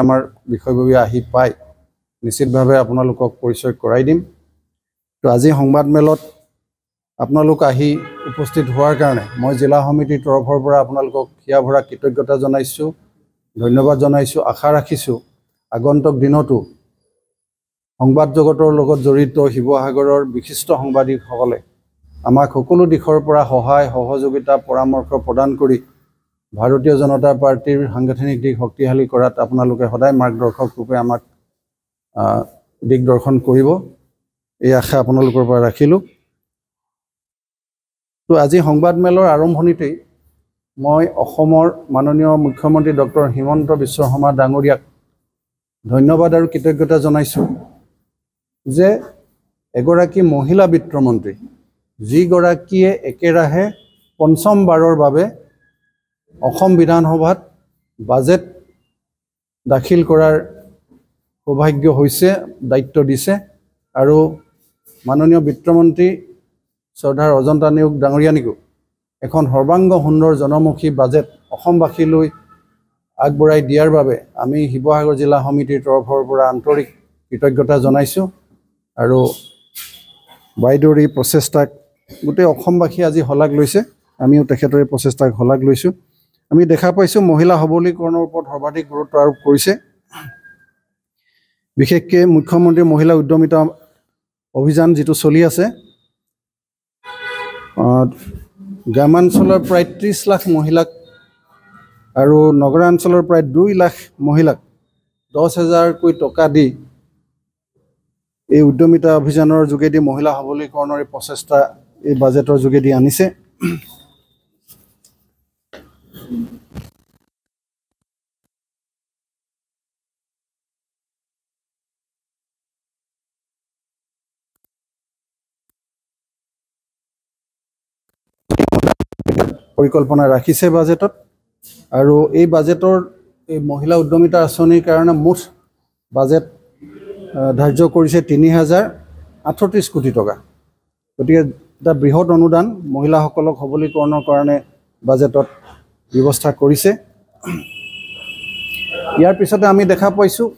আমাৰ বিষয়ববীয়া আহি পায় নিশ্চিতভাৱে আপোনালোকক পৰিচয় কৰাই দিম। তো আজি সংবাদ মেলত আপোনালোক আহি উপস্থিত হোৱাৰ কাৰণে মই জিলা সমিতিৰ তৰফৰ পৰা আপোনালোকক হিয়াভৰা কৃতজ্ঞতা জনাইছোঁ, ধন্যবাদ জনাইছোঁ। আশা ৰাখিছোঁ আগন্তুক দিনতো সংবাদ জগতৰ লগত জড়িত শিৱসাগৰৰ বিশিষ্ট সাংবাদিকসকলে আমাক সকলো দিশৰ পৰা সহায় সহযোগিতা পৰামৰ্শ প্ৰদান কৰি ভাৰতীয় জনতা পাৰ্টিৰ সাংগঠনিক দিশ শক্তিশালী কৰাত আপোনালোকে সদায় মাৰ্গদৰ্শক ৰূপে আমাক দিগদৰ্শন কৰিব, এই আশা আপোনালোকৰ পৰা ৰাখিলোঁ। তো আজি সংবাদ মেলৰ আৰম্ভণিতেই মই অসমৰ মাননীয় মুখ্যমন্ত্ৰী ডক্টৰ হিমন্ত বিশ্ব শৰ্মা ডাঙৰীয়াক ধন্যবাদ আৰু কৃতজ্ঞতা জনাইছোঁ যে এগৰাকী মহিলা বিত্তমন্ত্ৰী যিগৰাকীয়ে একেৰাহে পঞ্চমবাৰৰ বাবে অসম বিধানসভাত বাজেট দাখিল কৰাৰ সৌভাগ্য হৈছে, দায়িত্ব দিছে। আৰু মাননীয় বিত্তমন্ত্ৰী শ্ৰদ্ধাৰ অজন্তা নেওগ ডাঙৰীয়ানীকো এখন সৰ্বাংগ সুন্দৰ জনমুখী বাজেট অসমবাসীলৈ আগবঢ়াই দিয়াৰ বাবে আমি শিৱসাগৰ জিলা সমিতিৰ তৰফৰ পৰা আন্তৰিক কৃতজ্ঞতা জনাইছোঁ। আৰু বাইদেউৰ এই প্ৰচেষ্টাক গোটেই অসমবাসী আজি শলাগ লৈছে, আমিও তেখেতৰ এই প্ৰচেষ্টাক শলাগ লৈছোঁ। আমি দেখা পাইছোঁ মহিলা সবলীকৰণৰ ওপৰত সৰ্বাধিক গুৰুত্ব আৰোপ কৰিছে। বিশেষকৈ মুখ্যমন্ত্ৰীৰ মহিলা উদ্যমিতা অভিযান যিটো চলি আছে, গ্ৰামাঞ্চলৰ প্ৰায় 30 লাখ মহিলাক আৰু নগৰাঞ্চলৰ প্ৰায় 2 লাখ মহিলাক 10,000কৈ টকা দি এই উদ্যমিতা অভিযানৰ যোগেদি মহিলা সবলীকৰণৰ এই প্ৰচেষ্টা এই বাজেটৰ যোগেদি আনিছে। পৰিকল্পনা ৰাখিছে বাজেটত। আৰু এই বাজেটৰ এই মহিলা উদ্যমিতা আঁচনিৰ কাৰণে মুঠ বাজেট ধাৰ্য কৰিছে 3,038 কোটি টকা। গতিকে এটা বৃহৎ অনুদান মহিলাসকলক সবলীকৰণৰ কাৰণে বাজেটত ব্যৱস্থা কৰিছে। ইয়াৰ পিছতে আমি দেখা পাইছোঁ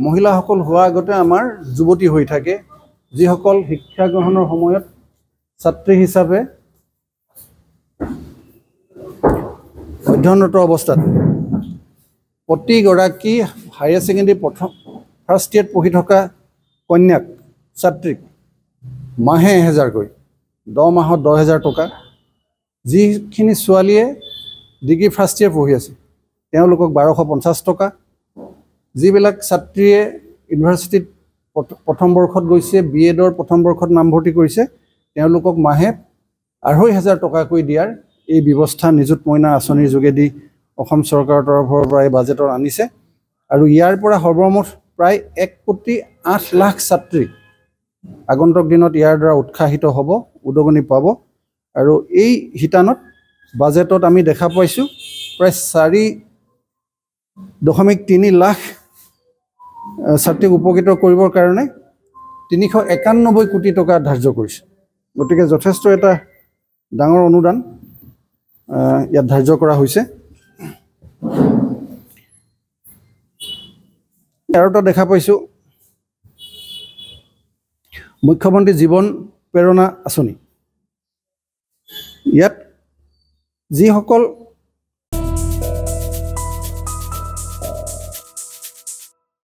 মহিলাসকল হোৱাৰ আগতে আমাৰ যুৱতী হৈ থাকে, যিসকল শিক্ষা গ্ৰহণৰ সময়ত ছাত্ৰী হিচাপে অধ্যয়নৰত অৱস্থাত প্ৰতিগৰাকী হায়াৰ ছেকেণ্ডেৰী ফাৰ্ষ্ট ইয়েৰত পঢ়ি থকা কন্যাক ছাত্ৰীক মাহে 1,000কৈ 10 মাহত 10,000 টকা। যিখিনি ছোৱালীয়ে ডিগ্ৰী ফাৰ্ষ্ট ইয়েৰ পঢ়ি আছে তেওঁলোকক 1,250 টকা। যিবিলাক ছাত্ৰীয়ে ইউনিভাৰ্চিটিত প্ৰথম বৰ্ষত গৈছে, BEdৰ প্ৰথম বৰ্ষত নামভৰ্তি কৰিছে, তেওঁলোকক মাহে 2,500 টকাকৈ দিয়াৰ এই ব্যৱস্থা নিযুত মইনা আঁচনিৰ যোগেদি অসম চৰকাৰৰ তৰফৰ পৰা এই বাজেটৰ আনিছে। আৰু ইয়াৰ পৰা সৰ্বমুঠ প্ৰায় 1,08 লাখ ছাত্ৰী আগন্তুক দিনত ইয়াৰ দ্বাৰা উৎসাহিত হ'ব, উদগনি পাব। আৰু এই শিতানত বাজেটত আমি দেখা পাইছোঁ প্ৰায় 4.3 লাখ ছাত্ৰীক উপকৃত কৰিবৰ কাৰণে 391 কোটি টকা ধাৰ্য কৰিছে। গতিকে যথেষ্ট এটা ডাঙৰ অনুদান ইয়াত ধাৰ্য কৰা হৈছে। আৰু এটা দেখা পাইছোঁ মুখ্যমন্ত্ৰী জীৱন প্ৰেৰণা আঁচনি। ইয়াত যিসকল